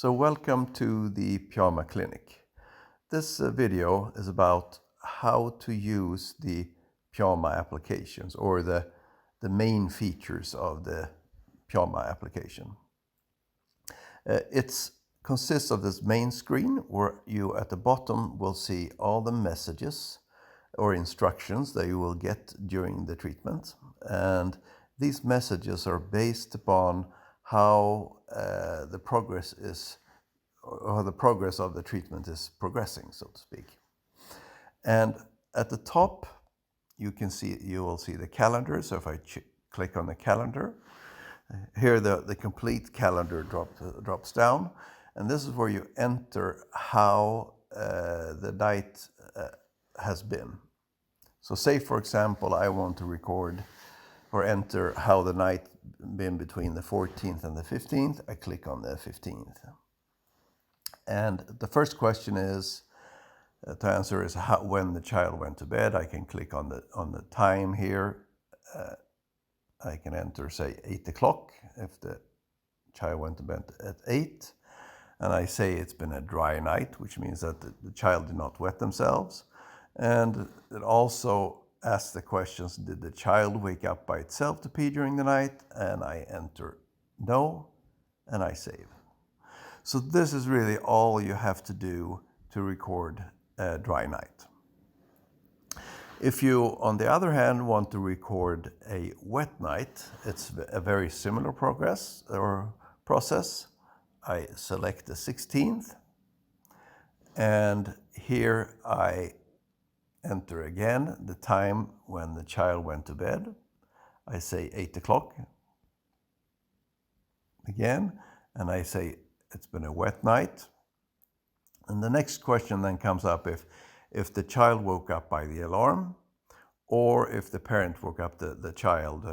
So welcome to the Pjama clinic. This video is about how to use the Pjama applications or the main features of the Pjama application. It consists of this main screen where you at the bottom will see all the messages or instructions that you will get during the treatment. And these messages are based upon how the progress of the treatment is progressing, so to speak. And at the top, you will see the calendar. So if I click on the calendar, here the complete calendar drops down, and this is where you enter how the night has been. So say, for example, I want to record or enter how the night been between the 14th and the 15th. I click on the 15th. And the first question is to answer is when the child went to bed. I can click on the time here. I can enter, say, 8 o'clock if the child went to bed at 8. And I say it's been a dry night, which means that the child did not wet themselves. And it also asks the questions, did the child wake up by itself to pee during the night? And I enter no, and I save. So this is really all you have to do to record a dry night. If you, on the other hand, want to record a wet night, it's a very similar process. I select the 16th, and here I enter again the time when the child went to bed. I say 8 o'clock again, and I say it's been a wet night. And the next question then comes up if the child woke up by the alarm or if the parent woke up the child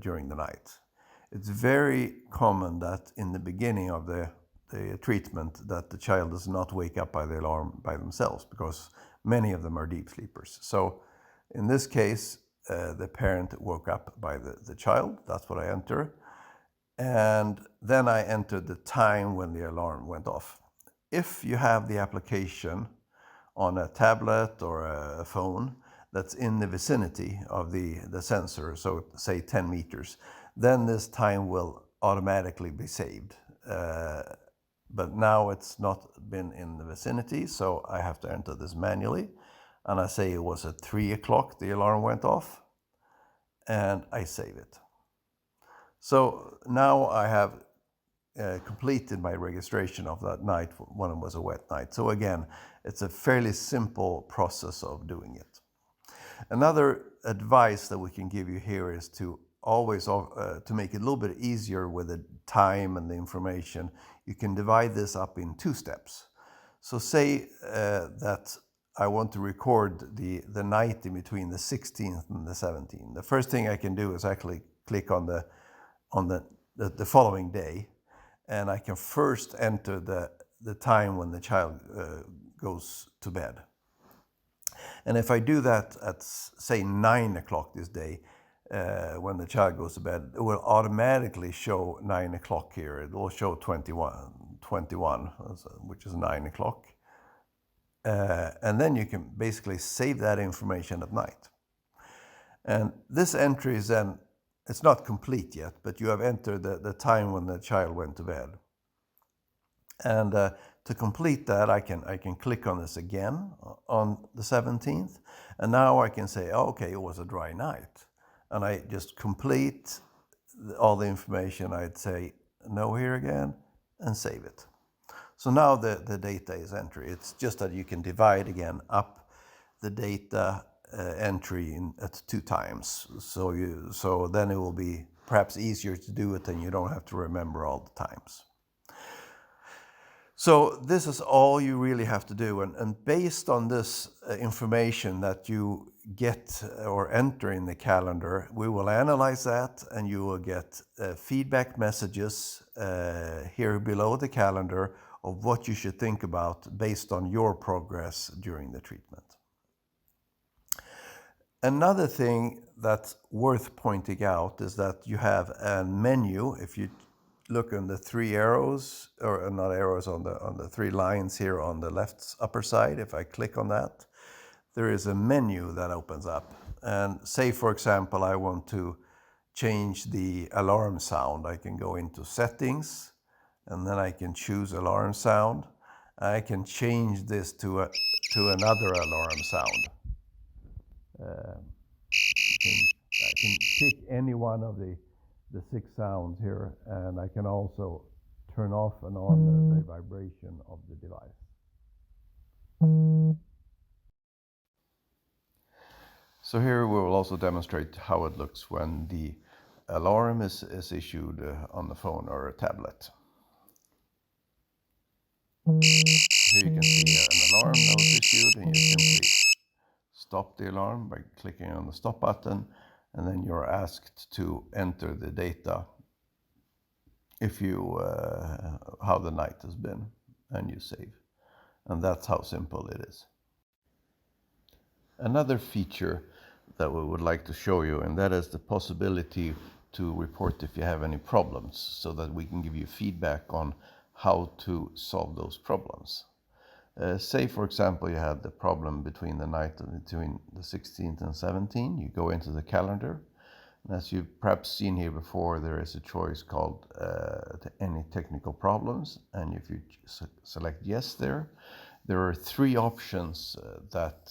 during the night. It's very common that in the beginning of the treatment that the child does not wake up by the alarm by themselves, because many of them are deep sleepers. So in this case, the parent woke up by the child. That's what I enter. And then I enter the time when the alarm went off. If you have the application on a tablet or a phone that's in the vicinity of the sensor, so say 10 meters, then this time will automatically be saved. But now it's not been in the vicinity, so I have to enter this manually. And I say it was at 3 o'clock the alarm went off, and I save it. So now I have completed my registration of that night when it was a wet night. So again, it's a fairly simple process of doing it. Another advice that we can give you here is to always, to make it a little bit easier with the time and the information, you can divide this up in 2 steps. So say that I want to record the night in between the 16th and the 17th. The first thing I can do is actually click on the following day, and I can first enter the time when the child goes to bed. And if I do that at, say, 9 o'clock this day, when the child goes to bed, it will automatically show 9 o'clock here. It will show 21, which is 9 o'clock. And then you can basically save that information at night. And this entry is then, it's not complete yet, but you have entered the time when the child went to bed. And to complete that, I can click on this again on the 17th. And now I can say, oh, okay, it was a dry night. And I just complete all the information. I'd say no here again and save it. So now the data is entered. It's just that you can divide again up the data entry at 2 times. So then it will be perhaps easier to do it, and you don't have to remember all the times. So this is all you really have to do. And based on this information that you get or enter in the calendar, we will analyze that, and you will get feedback messages here below the calendar of what you should think about based on your progress during the treatment. Another thing that's worth pointing out is that you have a menu. If you look on the three arrows, or not arrows, on the three lines here on the left upper side, if I click on that, there is a menu that opens up. And say, for example, I want to change the alarm sound. I can go into settings, and then I can choose alarm sound. I can change this to another alarm sound. I can pick any one of the 6 sounds here, and I can also turn off and on the vibration of the device. So here we will also demonstrate how it looks when the alarm is issued on the phone or a tablet. Here you can see an alarm that was issued, and you simply stop the alarm by clicking on the stop button, and then you're asked to enter the data how the night has been, and you save. And that's how simple it is. Another feature that we would like to show you, and that is the possibility to report if you have any problems, so that we can give you feedback on how to solve those problems. Say, for example, you had the problem between the night between the 16th and 17th. You go into the calendar, and as you've perhaps seen here before, there is a choice called any technical problems, and if you select yes there are 3 options that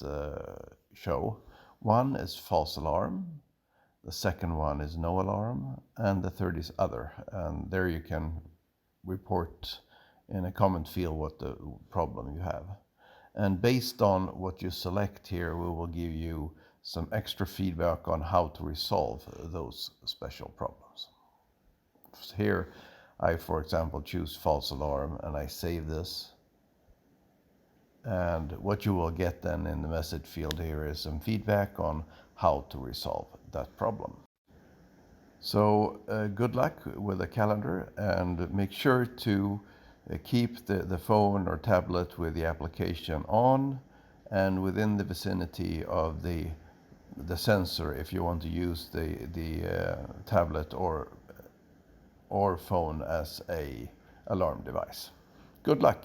show. One is false alarm, the second one is no alarm, and the third is other. And there you can report in a comment field what the problem you have. And based on what you select here, we will give you some extra feedback on how to resolve those special problems. Here I, for example, choose false alarm, and I save this. And what you will get then in the message field here is some feedback on how to resolve that problem. So good luck with the calendar, and make sure to keep the phone or tablet with the application on and within the vicinity of the sensor if you want to use the tablet or phone as a alarm device. Good luck.